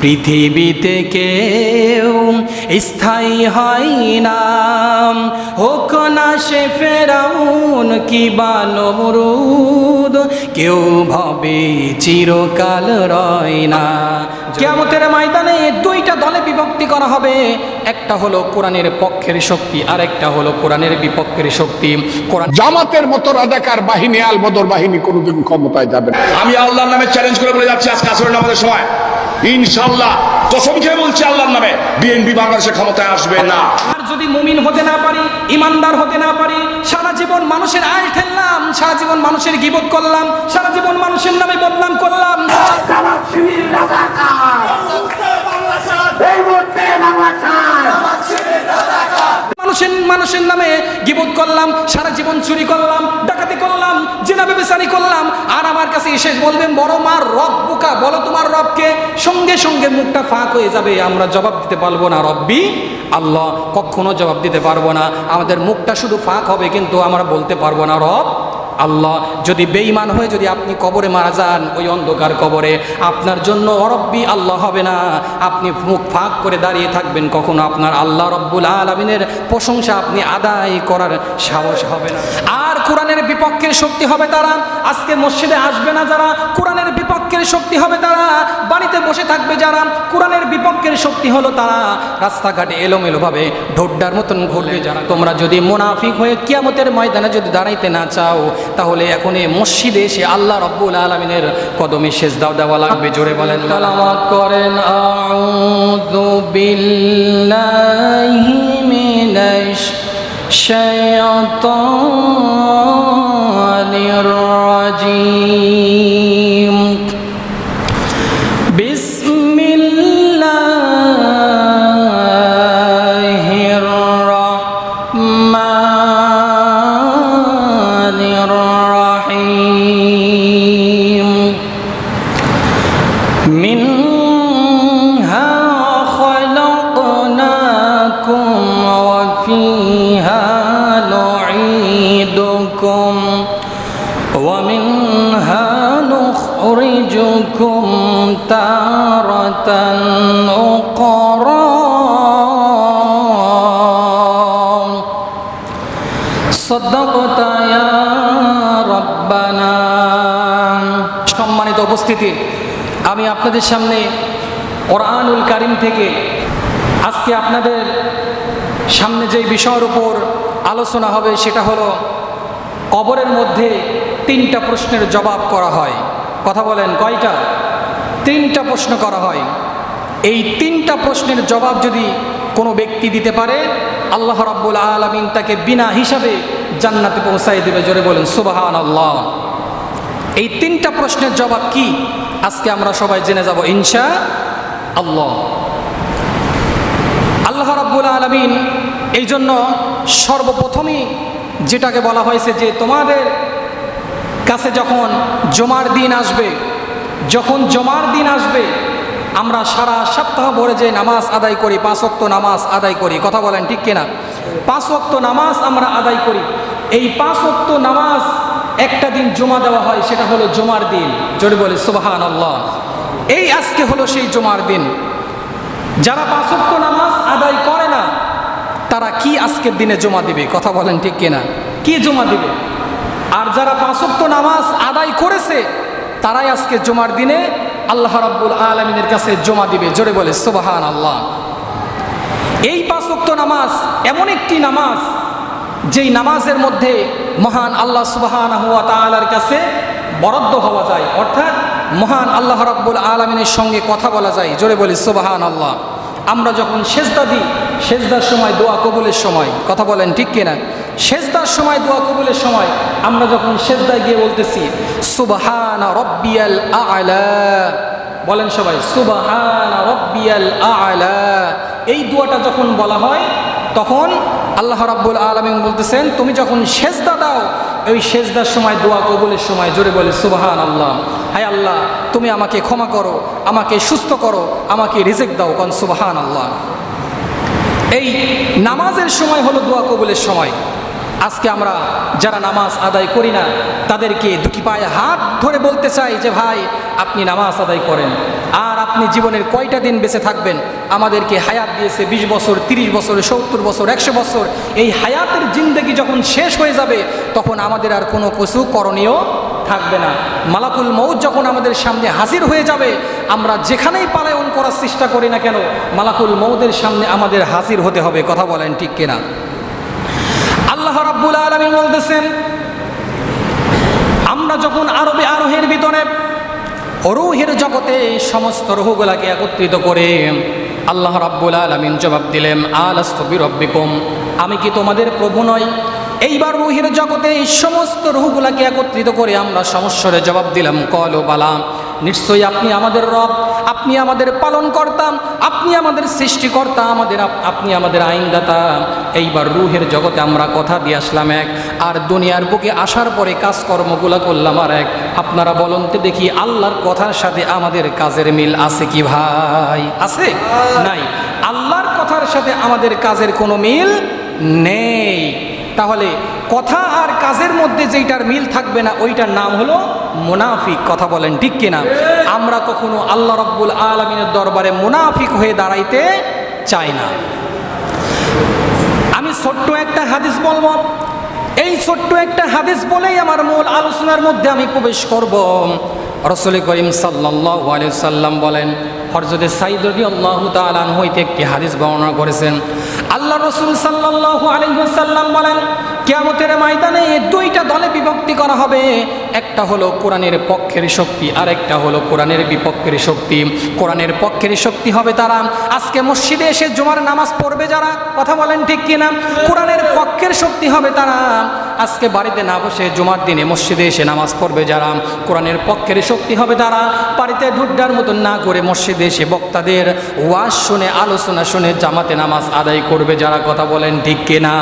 পৃথিবীতে কেউ স্থায়ী হয় না, হোক না সে ফেরাউন কিবা নমরুদ, কেউ ভাবে চিরকাল রয় না। কিয়ামতের ময়দানে দুইটা দলে বিভক্তি করা হবে, একটা হলো কোরআনের পক্ষের শক্তি আর একটা হলো কোরআনের বিপক্ষের শক্তি। কোরআন জামাতের মতো রাজাকার বাহিনী আল বদর বাহিনী কোনোদিন ক্ষমতায় যাবে না। আমি আল্লাহর নামে চ্যালেঞ্জ করে বলে যাচ্ছি আজকে আসরের নামাজের সময় ইনশাআল্লাহ কসম খেয়ে বলছি আল্লাহর নামে বিএনপি বাংলাদেশে ক্ষমতায় আসবে না। আর যদি মুমিন হতে না পারি, ইমানদার হতে না পারি, সারা জীবন মানুষের আল ঠেললাম, সারা জীবন মানুষের গীবত করলাম, সারা জীবন মানুষের নামে বদনাম করলাম, মানুষের নামে গীবত করলাম, সারা জীবন চুরি করলাম, ডাকাতি করলাম, জিনা ব্যভিচারী করলাম, আর আমার কাছে এসে বলবেন বড় মার রব বুকা, বলো তোমার রবকে, সঙ্গে সঙ্গে মুখটা ফাঁক হয়ে যাবে, আমরা জবাব দিতে পারবো না রব্বি আল্লাহ, কখনো জবাব দিতে পারবো না। আমাদের মুখটা শুধু ফাঁক হবে, কিন্তু আমরা বলতে পারবো না রব আল্লাহ। যদি বেঈমান হয়ে যদি আপনি কবরে মারা যান, ওই অন্ধকার কবরে আপনার জন্য রব্বি আল্লাহ হবে না, আপনি মুখ ফাঁক করে দাঁড়িয়ে থাকবেন, কখনো আপনার আল্লাহ রব্বুল আলামিনের প্রশংসা আপনি আদায় করার সাহস হবে না। আর কোরআনের বিপক্ষের শক্তি হবে তারা, আজকে মসজিদে আসবে না যারা, কোরআনের বিপক্ষের শক্তি হবে তারা, বাড়িতে বসে থাকবে যারা, কোরআনের বিপক্ষের শক্তি হলো তারা, রাস্তাঘাটে এলোমেলোভাবে ঢোড্ডার মতন ঘুরবে যারা। তোমরা যদি মুনাফিক হয়ে কিয়ামতের ময়দানে যদি দাঁড়াইতে না চাও, তাহলে এখন এই মসজিদে এসে আল্লাহ রাব্বুল আলামিনের কদমে সেজদা দেওয়া লাগবে। জোরে বলেন তেলাওয়াত করেন আউযু বিল্লাহি মিনাশ শাইতানির রাজিম। বিসমিল্লাহির রাহমানির রাহিম। মিনহা খালাকনাকুম ওয়া ফিহা নুঈদুকুম ওয়া মিনহা নুখরিজুকুম তারাতান উখরা। সাদাকাতা ইয়া রাব্বানা। সম্মানিত উপস্থিতি, আমি আপনাদের সামনে কোরআনুল কারীম থেকে আজকে আপনাদের সামনে যে বিষয়ের উপর আলোচনা হবে সেটা হলো কবরের মধ্যে 3টা প্রশ্নের জবাব করা হয়। কথা বলেন কয়টা? 3টা প্রশ্ন করা হয়। এই 3টা প্রশ্নের জবাব যদি কোনো ব্যক্তি দিতে পারে, আল্লাহ রাব্বুল আলামিন তাকে বিনা হিসাবে জান্নাতে পৌঁছায় দেবে। জোরে বলেন সুবহানাল্লাহ। এই 3টা প্রশ্নের জবাব কি আজকে আমরা সবাই জেনে যাব ইনশাআল্লাহ। আল্লাহ রাব্বুল আলামিন এই জন্য সর্বপ্রথমই যেটাকে বলা হয়েছে যে তোমাদের কাছে যখন জুমার দিন আসবে, যখন জুমার দিন আসবে, আমরা সারা সপ্তাহ ভরে যে নামাজ আদায় করি, 5 ওয়াক্ত নামাজ আদায় করি, কথা বলেন ঠিক কিনা? 5 ওয়াক্ত নামাজ আমরা আদায় করি। এই 5 ওয়াক্ত নামাজ একটা দিন জমা দেওয়া হয়, সেটা হলো জুমার দিন। জোরে বলি সুবহানাল্লাহ। এই আজকে হলো সেই জুমার দিন। যারা 5 ওয়াক্ত নামাজ আদায় করে না, তারা কি আজকের দিনে জমা দিবে? কথা বলেন ঠিক কিনা? কি জমা দিবে? আর যারা 5 ওয়াক্ত নামাজ আদায় করেছে, তারাই আজকে জুমার দিনে আল্লাহ রাব্বুল আলামিনের কাছে জমা দিবে। জোরে বলে সুবহানাল্লাহ। এই 5 ওয়াক্ত নামাজ এমন একটি নামাজ, যেই নামাজের মধ্যে মহান আল্লাহ সুবহানাহু ওয়া তাআলার কাছে বরাদ্দ হওয়া যায়, অর্থাৎ মহান আল্লাহ রাব্বুল আলামিনের সঙ্গে কথা বলা যায়। জোরে বলি সুবহানাল্লাহ। আমরা যখন সেজদা দিই, সেজদার সময় দোয়া কবুলের সময়, কথা বলেন ঠিক কিনা? সেজদার সময় দোয়া কবুলের সময় আমরা যখন সেজদায় গিয়ে বলতেছি সুবহানা রাব্বিয়াল আ'লা, বলেন সবাই সুবহানা রাব্বিয়াল আ'লা, এই দোয়াটা যখন বলা হয়, তখন আল্লাহ রাব্বুল আলামিন বলতেছেন তুমি যখন সেজদা দাও, ওই সেজদার সময় দোয়া কবুলের সময় জোরে বলে সুবহানাল্লাহ। হায় আল্লাহ, তুমি আমাকে ক্ষমা করো, আমাকে সুস্থ করো, আমাকে রিজিক দাও, কোন সুবহানাল্লাহ। এই নামাজের সময় হলো দোয়া কবুলের সময়। আজকে আমরা যারা নামাজ আদায় করি না, তাদেরকে দুটি পায়ে হাত ধরে বলতে চাই যে ভাই আপনি নামাজ আদায় করেন, আর আপনি জীবনের কয়টা দিন বেঁচে থাকবেন? আমাদেরকে হায়াত দিয়েছে 20 বছর, 30 বছর, 70 বছর, 100 বছর। এই হায়াতের জিন্দেগি যখন শেষ হয়ে যাবে তখন আমাদের আর কোনো কিছু করণীয় থাকবে না। মালাকুল মউত যখন আমাদের সামনে হাজির হয়ে যাবে, আমরা যেখানেই পালায়ন করার চেষ্টা করি না কেন, মালাকুল মউতের সামনে আমাদের হাজির হতে হবে। কথা বলেন ঠিক কিনা? আল্লাহ রাব্বুল আলামিন বলতেছেন, আমরা যখন আরবে আরোহের ভিতরে রূহের জগতে সমস্ত রূহগুলাকে একত্রিত করে আল্লাহ রাব্বুল আলামিন জবাব দিলেন, আলাস্তু বিরব্বিকুম, আমি কি তোমাদের প্রভু নই? এইবার রূহের জগতে এই সমস্ত রূহগুলাকে একত্রিত করে আমরা সমস্যার জবাব দিলাম, ক্বালু বালা, নিশ্চয়ই আপনি আমাদের রব, আপনি আমাদের পালনকর্তা, আপনি আমাদের সৃষ্টিকর্তা, আপনি আমাদের আইনদাতা। এইবার রূহের জগতে আমরা কথা দিয়ে আসলাম এক, আর দুনিয়ার বুকে আসার পরে কাজকর্মগুলো করলাম আর এক। আপনারা বলুন তো দেখি, আল্লাহর কথার সাথে আমাদের কাজের মিল আছে কি ভাই? আছে? নাই। আল্লাহর কথার সাথে আমাদের কাজের কোনো মিল নেই। তাহলে কথা আর কাজের মধ্যে যেইটার মিল থাকবে না, ওইটার নাম হলো মুনাফিক। কথা বলেন ঠিক কিনা? আমরা কখনো আল্লাহ রাব্বুল আলামিনের দরবারে মুনাফিক হয়ে দাঁড়াইতে চাই না। আমি ছোট্ট একটা হাদিস বলবো, এই ছোট্ট একটা হাদিস বলেই আমার মূল আলোচনার মধ্যে আমি প্রবেশ করব। রাসূল করিম সাল্লাল্লাহু আলাইহি সাল্লাম বলেন, হযরতে সাঈদ রাদিয়াল্লাহু তাআলা আনহু হইতে একটি হাদিস বর্ণনা করেছেন। আল্লাহ রাসূল সাল্লাল্লাহু আলাইহি ওয়াসাল্লাম বলেন, কিয়ামতের ময়দানে দুইটা দলে বিভক্তি করা হবে। একটা হলো কোরআনের পক্ষের শক্তি, আর একটা হলো কোরআনের বিপক্ষের শক্তি। কোরআনের পক্ষের শক্তি হবে তারা আজকে মসজিদে এসে জুমার নামাজ পড়বে যারা। কথা বলেন ঠিক কিনা? কোরআনের পক্ষের শক্তি হবে তারা আজকে বাড়িতে না বসে জুমার দিনে মসজিদে এসে নামাজ পড়বে যারা। কোরআনের পক্ষের শক্তি হবে তারা বাড়িতে ঢুড্ডার মতন না করে মসজিদে এসে বক্তাদের ওয়াজ শুনে, আলোচনা শুনে জামাতে নামাজ আদায় করবে যারা। কথা বলেন ঠিক কিনা?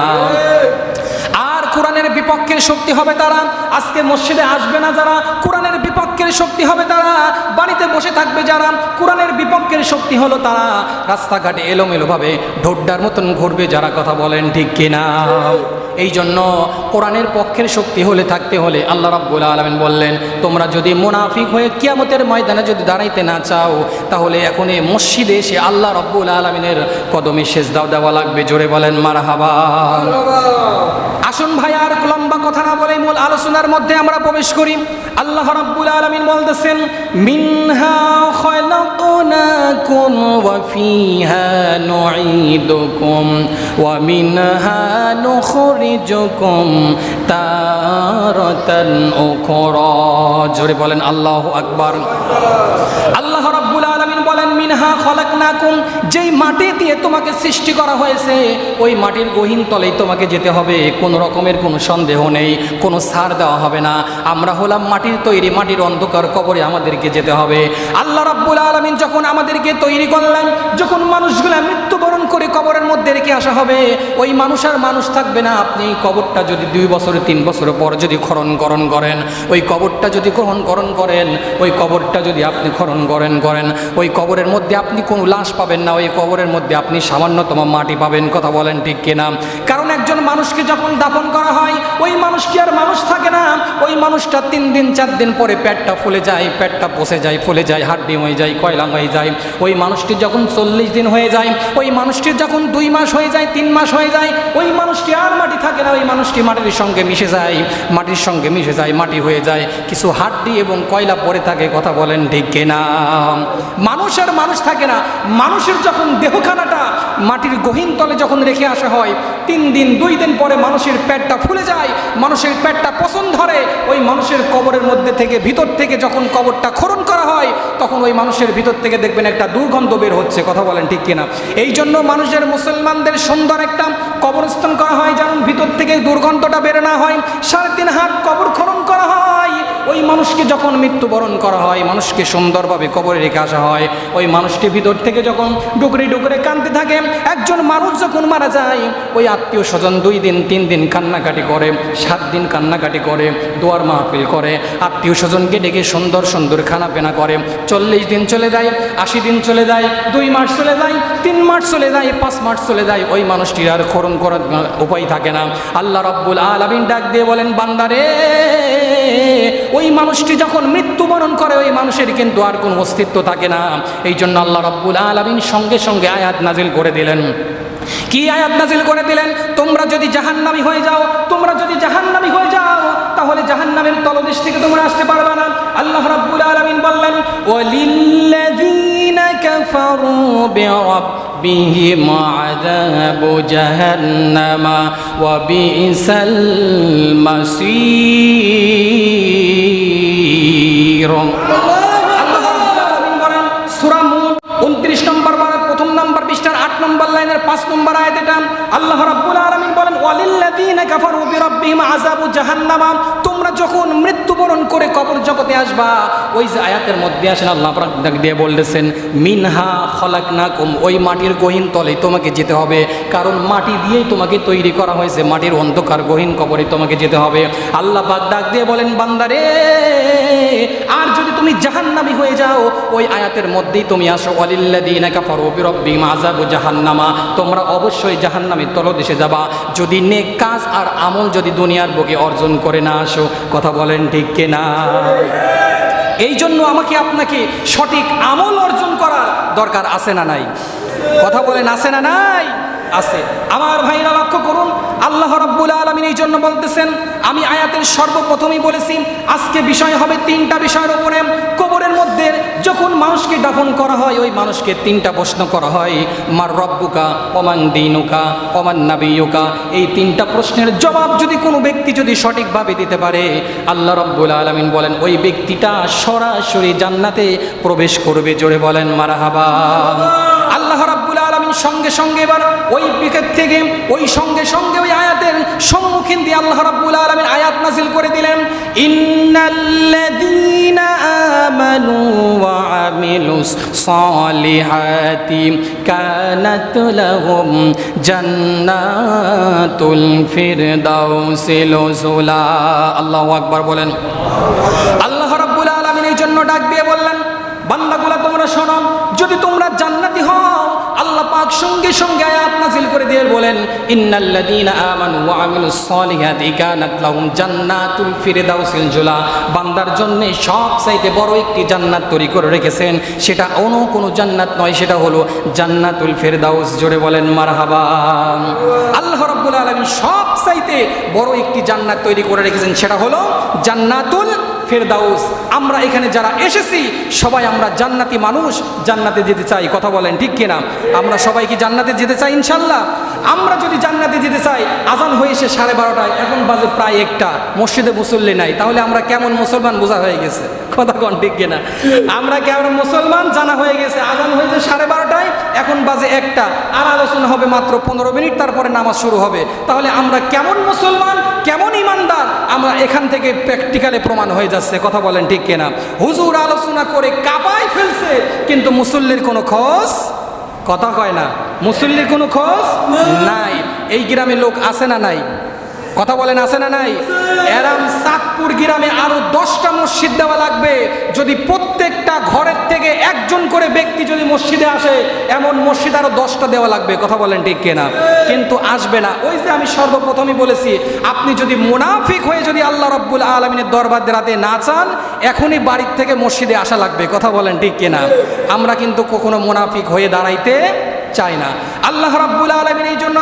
আর কোরআনের বিপক্ষের শক্তি হবে তারা আজকে মসজিদে আসবে না যারা। কোরআনের বিপক্ষের শক্তি হবে তারা বাড়িতে বসে থাকবে যারা। কোরআনের বিপক্ষের শক্তি হলো তারা রাস্তাঘাটে এলোমেলোভাবে ঢোড্ডার মতন ঘুরবে যারা। কথা বলেন ঠিক কিনা? এই জন্য কোরআনের পক্ষের শক্তি হলে থাকতে হলে আল্লাহ রাব্বুল আলামিন বললেন, তোমরা যদি মুনাফিক হয়ে কিয়ামতের ময়দানে যদি দাঁড়াইতে না চাও, তাহলে এখনই মসজিদে এসে আল্লাহ রাব্বুল আলামিনের কদমে সেজদা দেওয়া লাগবে। জোরে বলেন মারহাবা। আসুন ভাই, আর লম্বা কথা না বলে মূল আলোচনার মধ্যে আমরা প্রবেশ করি। আল্লাহ রাব্বুল আলামিন বলতেছেন, মিনহা খালাকনাকুম ওয়া ফিহা নুঈদুকুম ওয়া মিনহা নুখরিজুকুম তারাতান উখরা। জোরে বলেন আল্লাহু আকবার। আল্লাহ রাব্বুল আলামিন বলেন, মিনহা খালাকনাকুম, যেই মাটি দিয়ে তোমাকে সৃষ্টি করা হয়েছে ওই মাটির গহীন তলেই তোমাকে যেতে হবে। কোনো রকমের কোনো সন্দেহ নেই, কোনো ছাড় দেওয়া হবে না। আমরা হলাম মাটির তৈরি, মাটির অন্ধকার কবরে আমাদেরকে যেতে হবে। আল্লাহ রাব্বুল আলামিন যখন আমাদেরকে তৈরি করলেন, যখন মানুষগুলা মৃত্যুবরণ করে কবরের মধ্যে রেখে আসা হবে, ওই মানুষ আর মানুষ থাকবে না। আপনি কবরটা যদি 2 বছর 3 বছর পর যদি খনন করেন, ওই কবরটা যদি করেন, ওই কবরটা যদি আপনি খনন করেন, ওই কবরের মধ্যে আপনি কোনো লাশ পাবেন না, ওই কবরের মধ্যে আপনি সামান্যতম মাটি পাবেন। কথা বলেন ঠিক কিনা? কারণ একজন মানুষকে যখন দাফন করা হয়, ওই মানুষটি আর মানুষ থাকে না। ওই মানুষটা 3 দিন 4 দিন পরে পেটটা ফুলে যায়, পেটটা পচে যায়, ফুলে যায়, হাড্ডি হয়ে যায়, কয়লা হয়ে যায়। ওই মানুষটি যখন 40 দিন হয়ে যায়, ওই মানুষটির যখন 2 মাস হয়ে যায়, 3 মাস হয়ে যায়, ওই মানুষটি আর মাটি থাকে না। ওই মানুষটি মাটির সঙ্গে মিশে যায়, মাটি হয়ে যায়, কিছু হাড্ডি এবং কয়লা পড়ে থাকে। কথা বলেন ঠিক কিনা? মানুষ আর মানুষ থাকে না। মানুষের যখন দেহখানাটা মাটির গহীন তলে যখন রেখে আসা হয়, 3 দিন 2 দিন পরে মানুষের পেটটা ফুলে যায়, মানুষের পেটটা পচন ধরে। ওই মানুষের কবরের মধ্যে থেকে, ভিতর থেকে যখন কবরটা খনন করা হয়, তখন ওই মানুষের ভিতর থেকে দেখবেন একটা দুর্গন্ধ বের হচ্ছে। কথা বলেন ঠিক কিনা? এই জন্য মানুষের, মুসলমানদের সুন্দর একটা কবরস্থান করা হয়, যেমন ভিতর থেকে দুর্গন্ধটা বের না হয়। 3.5 হাত কবর খনন করা হয়। ওই মানুষকে যখন মৃত্যুবরণ করা হয়, মানুষকে সুন্দরভাবে কবরে রেখে আসা হয়, ওই মানুষটি ভিতর থেকে যখন ডুকরে ডুকরে কাঁদতে থাকে। একজন মানুষ যখন মারা যায়, ওই আত্মীয় স্বজন 2 দিন 3 দিন কান্নাকাটি করে, 7 দিন কান্নাকাটি করে, দোয়ার মাহফিল করে, আত্মীয় স্বজনকে ডেকে সুন্দর সুন্দর খানাপেনা করে। 40 দিন চলে যায়, 80 দিন চলে যায়, 2 মাস চলে যায়, 3 মাস চলে যায়, 5 মাস চলে যায়, ওই মানুষটির আর খনন করার উপায় থাকে না। আল্লাহ রাব্বুল আলামিন ডাক দিয়ে বলেন, বান্দারে, ওই মানুষটি যখন মৃত্যুবরণ করে ওই মানুষের কিন্তু আর কোনো অস্তিত্ব থাকে না। এই জন্য আল্লাহ রাব্বুল আলামিন সঙ্গে সঙ্গে আয়াত নাজিল করে দিলেন। কি আয়াত নাজিল করে দিলেন? তোমরা যদি জাহান্নামী হয়ে যাও, তোমরা যদি জাহান্নামী হয়ে যাও, তাহলে জাহান্নামের তলদেশ থেকে তোমরা আসতে পারবে না। আল্লাহ রাব্বুল আলামিন বললেন, ওয়ালিল্লাযীনা কাফারু বিরাব্বিহিম আযাবু জাহান্নামা ওয়া বিইসাল মাসীর। আল্লাহ রাব্বুল আলামিন বলেন সূরা মুদ 29 নম্বর পারার 1 নম্বর পৃষ্ঠার 8 নম্বর লাইনের 5 নম্বর আয়াত এটা। আল্লাহ রাব্বুল আলামিন বলেন, ওয়ালিল্লাযীনা কাফারু বিরাব্বিহিম আযাবু জাহান্নামা। তোমরা যখন মৃত্যুবরণ করে কবর জগতে আসবা, ওই যে আয়াতের মধ্যে আসেন আল্লাহ পাক ডাক দিয়ে বলতেছেন, মিনহা খলাকনাকুম, ওই মাটির গহীন তলে তোমাকে যেতে হবে, কারণ মাটি দিয়েই তোমাকে তৈরি করা হয়েছে, মাটির অন্ধকার গহীন কবরে তোমাকে যেতে হবে। আল্লাহ পাক ডাক দিয়ে বলেন, বান্দারে, আর যদি তুমি জাহান্নামী হয়ে যাও, ওই আয়াতের মধ্যেই তুমি আসো, ওয়ালিল্লাযীনা কাফারু বিরাব্বিহিম আযাবু জাহান্নামা, তোমরা অবশ্যই জাহান্নামের তলদেশে যাবা যদি নেক কাজ আর আমল যদি দুনিয়ার বুকে অর্জন করে না আসো। কথা বলেন ঠিক কিনা? এই জন্য আমাকে আপনাকে সঠিক আমল অর্জন করার দরকার আছে না নাই? কথা বলেন আছে না নাই? আছে। আমার ভাইরা লক্ষ্য করুন, আল্লাহ রাব্বুল আলামিন এই জন্য বলতেছেন, আমি আয়াতের সর্বপ্রথমেই বলেছি আজকে বিষয় হবে 3টা বিষয়ের উপরে। কবরের মধ্যে যখন মানুষকে দাফন করা হয়, ওই মানুষকে 3টা প্রশ্ন করা হয়, মার রব্বুকা ওমান দীনুকা ওমান নাবিয়ুকা। এই 3টা প্রশ্নের জবাব যদি কোনো ব্যক্তি যদি সঠিকভাবে দিতে পারে, আল্লাহ রাব্বুল আলামিন বলেন ওই ব্যক্তিটা সরাসরি জান্নাতে প্রবেশ করবে। জোরে বলেন মারহাবা। আল্লাহ রাব্বুল আলামিন সঙ্গে সঙ্গে এবার ওই বিকেট থেকে ওই সঙ্গে সঙ্গে ওই আয়াতের সম্মুখীন দিয়ে আল্লাহ রাব্বুল আলামিন আয়াত নাযিল করে দিলেন, ইন্নাল্লাযীনা আমানু ওয়া আমিলুস সালিহাতি কানাত লাহুম জান্নাতুল ফিরদাউসি নুজুলা। আল্লাহু আকবার বলেন। আল্লাহ রাব্বুল আলামিন এই জন্য ডাক দিয়ে বললেন, বান্দাগুলা তোমরা শোনো, যদি তোমরা জান্নাতি হও, আল্লাহ পাক সঙ্গে সঙ্গে আয়াত নাযিল করে দিয়ে বলেন, ইন্নাল্লাযীনা আমানু ওয়া আমিলুস সালিহাতি কানাত লাহুম জান্নাতুল ফিরদাউসিল নুজুলা। বান্দার জন্য সবচাইতে বড় একটি জান্নাত তৈরি করে রেখেছেন, সেটা অন্য কোনো জান্নাত নয়, সেটা হলো জান্নাতুল ফিরদাউস। জোরে বলেন মারহাবা। আল্লাহ রাব্বুল আলামিন সবচাইতে বড় একটি জান্নাত তৈরি করে রেখেছেন, সেটা হলো জান্নাতুল ফেরদাউস। আমরা এখানে যারা এসেছি সবাই আমরা জান্নাতি মানুষ, জান্নাতে যেতে চাই। কথা বলেন ঠিক কিনা? আমরা সবাই কি জান্নাতে যেতে চাই? ইনশাল্লাহ। আমরা যদি জান্নাতে যেতে চাই, আজান হয়েছে 12:30, এখন বাজে প্রায় 1টা, মসজিদে মুসল্লি নাই, তাহলে আমরা কেমন মুসলমান বোঝা হয়ে গেছে। কথা কন ঠিক কিনা? আমরা কেমন মুসলমান জানা হয়ে গেছে। আজান হয়েছে 12:30, এখন বাজে 1টা, আর আলোচনা হবে মাত্র 15 মিনিট, তারপরে নামাজ শুরু হবে। তাহলে আমরা কেমন মুসলমান, কেমন ইমানদার, আমরা এখান থেকে প্র্যাকটিক্যালে প্রমাণ হয়ে যাচ্ছে। কথা বলেন ঠিক কিনা? হুজুর আলোচনা করে কাঁপায় ফেলছে, কিন্তু মুসল্লির কোনো খোঁজ, কথা কয় না, মুসল্লির কোনো খোঁজ নাই। এই গ্রামে লোক আছে না নাই? কথা বলেন আছে না নাই? এরাম চাঁদপুর গ্রামে আরো 10টা মসজিদ দেওয়া লাগবে। যদি প্রত্যেকটা ঘরের থেকে একজন করে ব্যক্তি যদি মসজিদে আসে, এমন মসজিদ আরো 10টা দেওয়া লাগবে। কথা বলেন ঠিক কিনা? কিন্তু আসবে না। ওই যে আমি সর্বপ্রথমই বলেছি, আপনি যদি মুনাফিক হয়ে যদি আল্লাহ রাব্বুল আলামিনের দরবার দেরাতে না চান, এখনই বাড়ির থেকে মসজিদে আসা লাগবে। কথা বলেন ঠিক কিনা? আমরা কিন্তু কখনো মুনাফিক হয়ে দাঁড়াইতে চাই না। আল্লাহ রাব্বুল আলামিন এই জন্য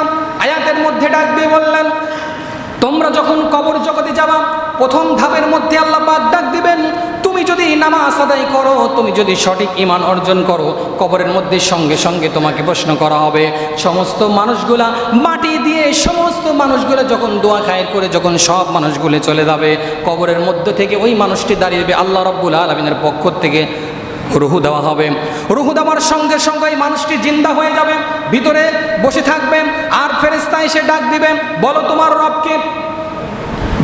আয়াতের মধ্যে ডাক দিয়ে বললেন, তোমরা যখন কবর জগতে যাবা, প্রথম ধাপের মধ্যে আল্লাহ পাক ডাক দিবেন, তুমি যদি নামাজ আদায় করো, তুমি যদি সঠিক ঈমান অর্জন করো, কবরের মধ্যে সঙ্গে সঙ্গে তোমাকে প্রশ্ন করা হবে। সমস্ত মানুষগুলা মাটি দিয়ে, সমস্ত মানুষগুলা যখন দোয়া খায়ের করে যখন সব মানুষগুলো চলে যাবে, কবরের মধ্যে থেকে ওই মানুষটি দাঁড়িয়ে আল্লাহ রাব্বুল আলামিনের পক্ষ থেকে রুহু দেওয়া হবে। রুহু দেওয়ার সঙ্গে সঙ্গে এই মানুষটি জিন্দা হয়ে যাবে, ভিতরে বসে থাকবেন। আর ফেরেশতা এসে ডাক দিবেন, বলো তোমার রবকে,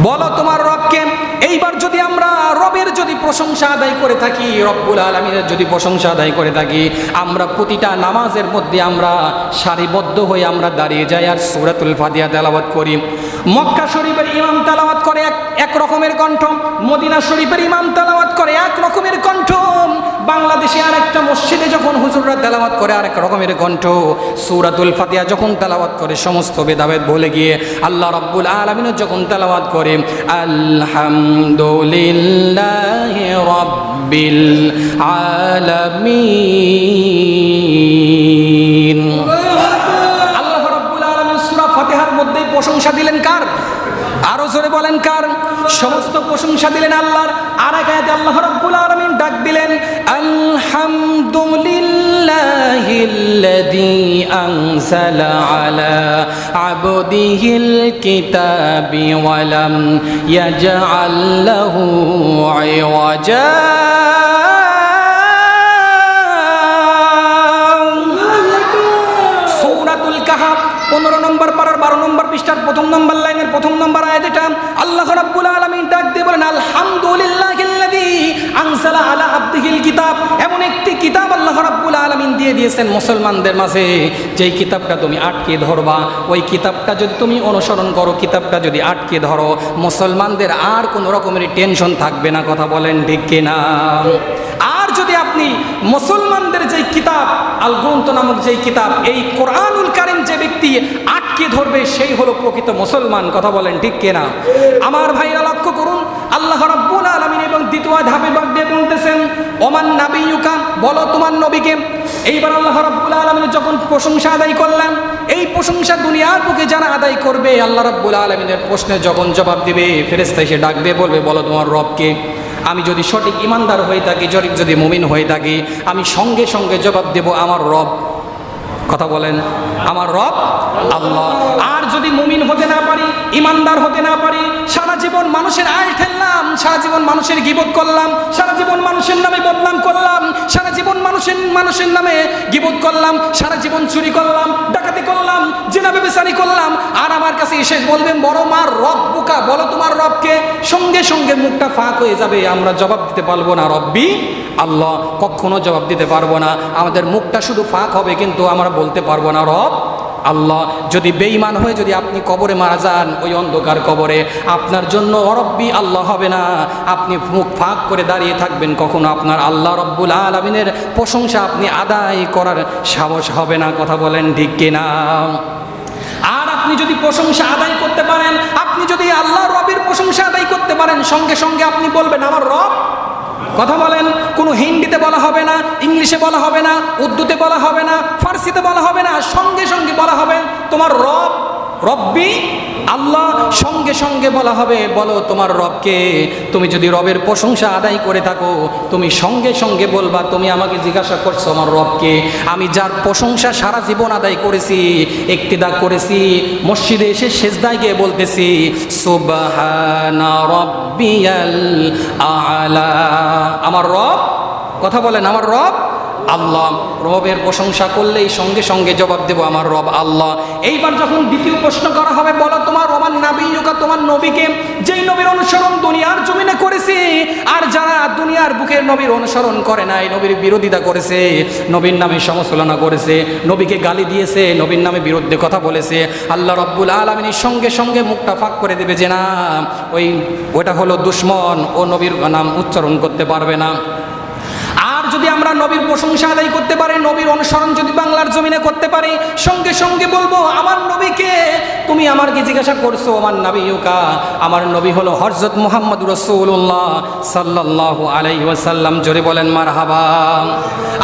বলো তোমার রবকে। এইবার যদি আমরা রবের যদি প্রশংসা আদায় করে থাকি, রব্বুল আলামিনের যদি প্রশংসা আদায় করে থাকি, আমরা প্রতিটা নামাজের মধ্যে আমরা সারিবদ্ধ হয়ে আমরা দাঁড়িয়ে যাই আর সূরাতুল ফাতিহা তেলাওয়াত করি। মক্কা শরীফের ইমাম তেলাওয়াত করে এক রকমের কণ্ঠ, মদিনা শরীফের ইমাম তেলাওয়াত করে এক রকমের কণ্ঠ, বাংলাদেশে আরেকটা মসজিদে যখন হুজুররা তেলাওয়াত করে আরেক রকমের কণ্ঠ, সূরাতুল ফাতিহা যখন তেলাওয়াত করে সমস্ত ভেদাভেদ ভুলে গিয়ে আল্লাহ রাব্বুল আলামিন যখন তেলাওয়াত করে আলহামদুলিল্লাহি রাব্বিল আলামিন। আল্লাহ রাব্বুল আলামিন সূরা ফাতিহার মধ্যে প্রশংসা দিলেন কার? আরো জোরে বলেন কার? সমস্ত প্রশংসা দিলেন আল্লাহর। আর এক আয়াতে আল্লাহ রাব্বুল আলামিন ডাক দিলেন আলহামদুলিল্লাহিল্লাযী আনজালা আলা আবদিহিল কিতাবি ওয়া লাম ইয়াজআল লাহু ইওয়াজা। সূরাতুল কাহফ 15 নম্বর পারার 12 নম্বর পৃষ্ঠার 1 নম্বর লাইনের 1 নম্বর আয়াত এটা। আল্লাহ রাব্বুল আলামিন ডাক দিয়ে বলেন আলহামদুলিল্লাহিল্লাযী আনজালা আলা আবদিহিল কিতাব। এমন একটি কিতাব আল্লাহ রাব্বুল আলামিন দিয়ে দিয়েছেন মুসলমানদের মাঝে, যেই কিতাবটা তুমি আটকে ধরবা, ওই কিতাবটা যদি তুমি অনুসরণ করো, কিতাবটা যদি আটকে ধরো, মুসলমানদের আর কোনো রকমের টেনশন থাকবে না। কথা বলেন ঠিক কিনা? আর যদি আপনি মুসলমানদের যেই কিতাব আল গ্রন্থ নামক যেই কিতাব, এই কোরআনুল কারীম যে ব্যক্তি আটকে ধরবে সেই হলো প্রকৃত মুসলমান। কথা বলেন ঠিক কিনা? আমার ভাইরা লক্ষ্য করুন, আল্লাহ রাব্বুল আলামিন এবং দ্বিতীয় ধাপে বাগ দিয়ে বলতেছেন ওমান নাবিয়ুকা, বলো তোমার নবীকে। এইবার আল্লাহ রাব্বুল আলামিন যখন প্রশংসা আদায় করলেন, এই প্রশংসা দুনিয়ার বুকে যারা আদায় করবে, আল্লাহ রাব্বুল আলামিনের প্রশ্নের যখন জবাব দিবে, ফেরেশতা এসে ডাক দিয়ে বলবে বলো তোমার রবকে। আমি যদি সঠিক ইমানদার হয়ে থাকি, যদি মুমিন হয়ে থাকি, আমি সঙ্গে সঙ্গে জবাব দেব আমার রব। কথা বলেন, আমার রব আল্লাহ। আর যদি মুমিন হতে না পারি, ইমানদার হতে না পারি, সারা জীবন মানুষের আয় ঠেললাম, সারা জীবন মানুষের গীবত করলাম, সারা জীবন মানুষের নামে বদনাম করলাম, সারা জীবন মানুষের নামে গীবত করলাম, সারা জীবন চুরি করলাম, ডাকাতি করলাম, জিনা ব্যভিচারী করলাম, আর আমার কাছে এসে বলবেন বড় মার রব বুকা, বলো তোমার রবকে। সঙ্গে সঙ্গে মুখটা ফাঁক হয়ে যাবে, আমরা জবাব দিতে পারবো না রব্বি আল্লাহ, কখনো জবাব দিতে পারবো না। আমাদের মুখটা শুধু ফাঁক হবে, কিন্তু আমরা বলতে পারবো না রব আল্লাহ। যদি বেঈমান হয়ে যদি আপনি কবরে মারা যান, ওই অন্ধকার কবরে আপনার জন্য রব্বি আল্লাহ হবে না, আপনি মুখ ফাঁক করে দাঁড়িয়ে থাকবেন, কখনো আপনার আল্লাহ রব্বুল আলামিনের প্রশংসা আপনি আদায় করার সাহস হবে না। কথা বলেন ঠিক কিনা? আর আপনি যদি প্রশংসা আদায় করতে পারেন, আপনি যদি আল্লাহ রবের প্রশংসা আদায় করতে পারেন, সঙ্গে সঙ্গে আপনি বলবেন আমার রব। কথা বলেন, কোনো হিন্দিতে বলা হবে না, ইংলিশে বলা হবে না, উর্দুতে বলা হবে না, ফার্সিতে বলা হবে না, সঙ্গে সঙ্গে বলা হবে তোমার রব রব্বি আল্লাহ। সঙ্গে সঙ্গে বলা হবে বলো তোমার রবকে। তুমি যদি রবের প্রশংসা আদায় করে থাকো, তুমি সঙ্গে সঙ্গে বলবা তুমি আমাকে জিজ্ঞাসা করছো আমার রবকে। আমি যার প্রশংসা সারা জীবন আদায় করেছি, ইক্তিদা করেছি, মসজিদে এসে সেজদায় গিয়ে বলতেছি সুবহানা রাব্বিয়াল আ'লা, আমার রব। কথা বলেন, আমার রব আল্লাহ। রবের প্রশংসা করলেই সঙ্গে সঙ্গে জবাব দেব আমার রব আল্লাহ। এইবার যখন দ্বিতীয় প্রশ্ন করা হবে বলো তোমার ওমান নাবিয়ুকা, তোমার নবীকে, যেই নবীর অনুসরণ দুনিয়ার জমিনে করেছে, আর যারা দুনিয়ার বুকের নবীর অনুসরণ করে নাই, নবীর বিরোধিতা করেছে, নবীর নামে সমালোচনা করেছে, নবীকে গালি দিয়েছে, নবীর নামে বিরুদ্ধে কথা বলেছে, আল্লাহ রব্বুল আলামিনের সঙ্গে সঙ্গে মুখটা ফাঁক করে দেবে যে না, ওটা হলো দুশ্মন, ও নবীর নাম উচ্চারণ করতে পারবে না। আর যদি আমরা নবীর প্রশংসা আদায় করতে পারি, নবীর অনুসরণ যদি বাংলার জমিনে করতে পারি, সঙ্গে সঙ্গে বলবো আমার নবীকে। তুমি আমাকে জিজ্ঞাসা করছো আমার নাবিয়ুকা, আমার নবী হলো হযরত মুহাম্মদ রাসূলুল্লাহ সাল্লাল্লাহু আলাইহি ওয়াসাল্লাম। জোরে বলেন মারহাবা।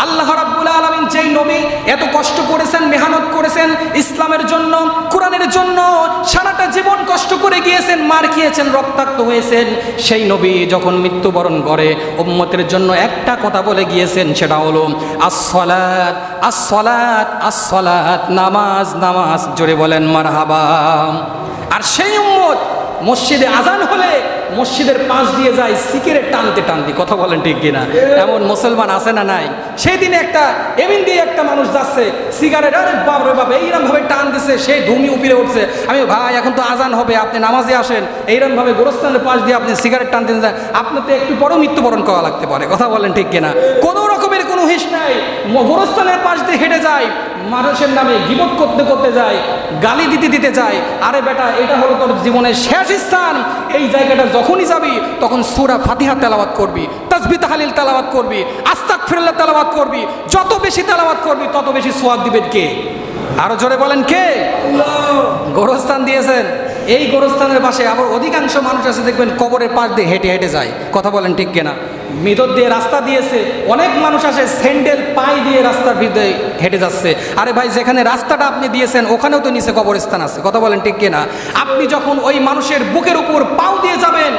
আল্লাহ রাব্বুল আলামিন যেই নবী এত কষ্ট করেছেন, মেহনত করেছেন ইসলামের জন্য, কোরআনের জন্য, সারাটা জীবন কষ্ট করে গিয়েছেন, মার খেয়েছেন, রক্তাক্ত হয়েছেন, সেই নবী যখন মৃত্যুবরণ করে উম্মতের জন্য একটা কথা বলে গিয়েছেন, সেটা হলো আসসালাত আসসালাত আসসালাত, নামাজ নামাজ। জোরে বলেন মারহাবা। আর সেই উম্মত মসজিদে আজান হলে মসজিদের পাশ দিয়ে যায় সিগারেট টানতে টানতে। কথা বলেন ঠিক কিনা? এমন মুসলমান আছে না নাই? সেই দিনে এমন দিয়ে একটা মানুষ যাচ্ছে, সিগারেট, আরে বাপরে বাপ, এইরকম ভাবে টান দিচ্ছে, সেই ধুমি উপরে উঠছে। আমি ভাই এখন তো আজান হবে, আপনি নামাজে আসেন, এইরকম ভাবে গোরস্থানের পাশ দিয়ে আপনি সিগারেট টানতে যায়, আপনার তো একটু পরেও মৃত্যুবরণ করা লাগতে পারে। কথা বলেন ঠিক কিনা? কোনো রকমের কোনো হিস নাই, গোরস্থানের পাশ দিয়ে হেঁটে যায়, মানুষের নামে গীবত করতে করতে যায়, গালি দিতে দিতে যায়। আরে বেটা, এটা হলো তোর জীবনের শেষ স্থান, এই জায়গাটা যখনই যাবি তখন সূরা ফাতিহা তেলাওয়াত করবি, তাসবিহ তাহলিল তেলাওয়াত করবি, আস্তাগফিরুল্লাহ তেলাওয়াত করবি, যত বেশি তেলাওয়াত করবি তত বেশি সওয়াব দিবেন কে? আরো জোরে বলেন কে? গোরস্থান দিয়েছেন। এই গোরস্থানের পাশে আবার অধিকাংশ মানুষ আছে দেখবেন কবরের পাশ দিয়ে হেঁটে হেঁটে যায়। কথা বলেন ঠিক কিনা? ভিতর দিয়ে রাস্তা দিয়েছে, অনেক মানুষ আসে স্যান্ডেল পায়ে দিয়ে রাস্তার ভিতরে হেঁটে যাচ্ছে। আরে ভাই, যেখানে রাস্তাটা আপনি দিয়েছেন ওখানেও তো নিচে কবরস্থান আছে। কথা বলেন ঠিক কিনা? আপনি যখন ওই মানুষের বুকের উপর পাও দিয়ে যাবেন,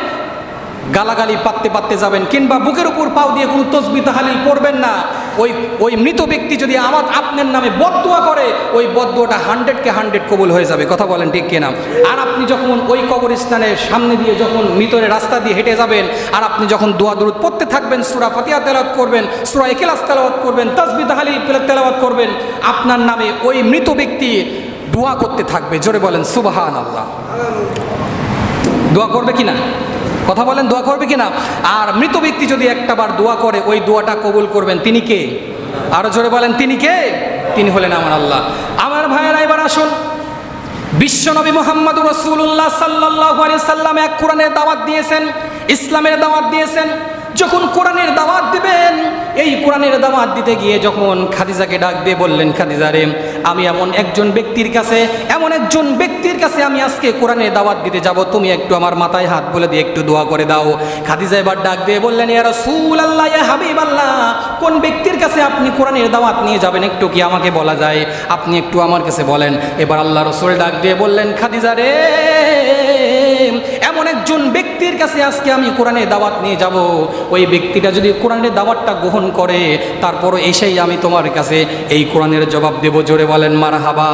গালাগালি পাততে পাততে যাবেন, কিংবা বুকের উপর পাও দিয়ে কোনো তাসবিহ তাহলিল পড়বেন না। ওই মৃত ব্যক্তি যদি আপনার নামে বদদুয়া করে, ওই বদদুয়াটা 100-কে 100 কবুল হয়ে যাবে। কথা বলেন ঠিক কিনা? আর আপনি যখন ওই কবরস্থানের সামনে দিয়ে যখন মৃতের রাস্তা দিয়ে হেঁটে যাবেন, আর আপনি যখন দোয়া দুরূদ পড়তে থাকবেন, সূরা ফাতিহা তেলাওয়াত করবেন, সূরা ইখলাস তেলাওয়াত করবেন, তাসবিহ তাহলিল তেলাওয়াত করবেন, আপনার নামে ওই মৃত ব্যক্তি দোয়া করতে থাকবে। জোরে বলেন সুবহানাল্লাহ। দোয়া করবে কিনা? কথা বলেন, দোয়া করবে কিনা? আর মৃত ব্যক্তি যদি একটাবার দোয়া করে, ওই দোয়াটা কবুল করবেন তিনি কে? আরো জোরে বলেন, তিনি কে? তিনি হলেন আমার আল্লাহ। আমার ভাইয়েরা, এবার আসুন, বিশ্বনবী মুহাম্মদুর রাসূলুল্লাহ সাল্লাল্লাহু আলাইহি সাল্লাম এক কোরআনের দাওয়াত দিয়েছেন, ইসলামের দাওয়াত দিয়েছেন। যখন কোরআনের দাওয়াত দিবেন, এই কোরআনের দাওয়াত দিতে গিয়ে যখন খাদিজাকে ডাক দিয়ে বললেন, খাদিজা রে, আমি এমন একজন ব্যক্তির কাছে আমি আজকে কোরআনের দাওয়াত দিতে যাব, তুমি একটু আমার মাথায় হাত বলে দিয়ে একটু দোয়া করে দাও। খাদিজা এবার ডাক দিয়ে বললেন, ইয়া রাসূলুল্লাহ, ইয়া হাবিবাল্লাহ, কোন ব্যক্তির কাছে আপনি কোরআনের দাওয়াত নিয়ে যাবেন একটু কি আমাকে বলা যায়? আপনি একটু আমার কাছে বলেন। এবার আল্লাহ রাসূল ডাক দিয়ে বললেন, খাদিজা রে, এমন একজন ব্যক্তির কাছে আজকে আমি কোরআনের দাওয়াত নিয়ে যাব, ওই ব্যক্তিটা যদি কোরআনের দাওয়াতটা গ্রহণ করে, তারপরও এসেই আমি তোমার কাছে এই কোরআনের জবাব দেব। জোরে বলেন মারহাবা।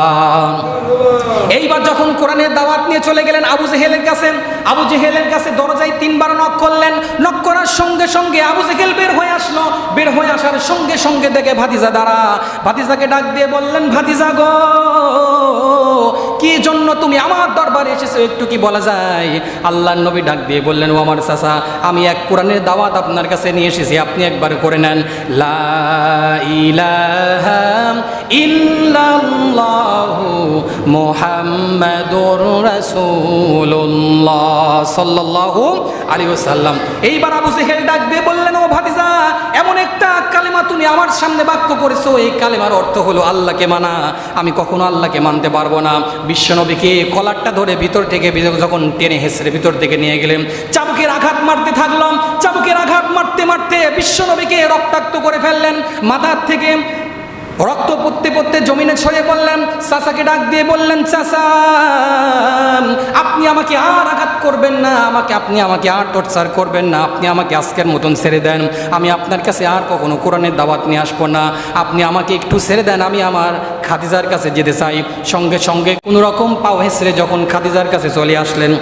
এইবার যখন কোরআনের দাওয়াত নিয়ে চলে গেলেন আবু জেহেলের কাছে দরজায় 3 বার নক করলেন। নক করার সঙ্গে সঙ্গে আবু জেহেল বের হয়ে আসলো। বের হয়ে আসার সঙ্গে সঙ্গে দেখে ভাতিজা দাঁড়া। ভাতিজাকে ডাক দিয়ে বললেন, ভাতিজা গো, কি জন্য তুমি আমার দরবারে এসেছো একটু কি বলা যায়? আল্লাহর নবী ডাক দিয়ে বললেন, ও আমার চাচা, আমি এক কোরআনের দাওয়াত আপনার কাছে নিয়ে এসেছি, আপনি একবার করে নেন। লা ইলাহা ইল্লাল্লাহু মুহাম্মাদুর রাসূলুল্লাহ সাল্লাল্লাহু আলাইহি ওয়াসাল্লাম। এইবার আবু জেহেল ডাক দিয়ে বললেন, ও ভাতিজা, এমন একটা কালেমা তুমি আমার সামনে বাক্য করেছো, এই কালেমার অর্থ হলো আল্লাহকে মানা। আমি কখনো আল্লাহকে মানতে পারবো না। বিশ্বনবীকে কলারটা ধরে ভিতর থেকে যখন টেনে হেসড়ে ভিতর থেকে নিয়ে গেলেন, চাবুকের আঘাত মারতে থাকলাম। চাবুকের আঘাত মারতে মারতে বিশ্বনবীকে রক্তাক্ত করে ফেললেন। মাথার থেকে রক্ত পড়তে পড়তে জমিনে ছড়িয়ে পড়লেন। চাচাকে ডাক দিয়ে বললেন, চাচা, আপনি আমাকে আর আঘাত করবেন না, আপনি আমাকে আর টর্চার করবেন না, আপনি আমাকে আজকের মতন ছেড়ে দেন। আমি আপনার কাছে আর কখনো কোরআনের দাওয়াত নিয়ে আসবো না, আপনি আমাকে একটু ছেড়ে দেন, আমি আমার খাদিজার কাছে যেতে চাই। সঙ্গে সঙ্গে কোনো রকম পাও হেসড়ে যখন খাদিজার কাছে চলে আসলেন,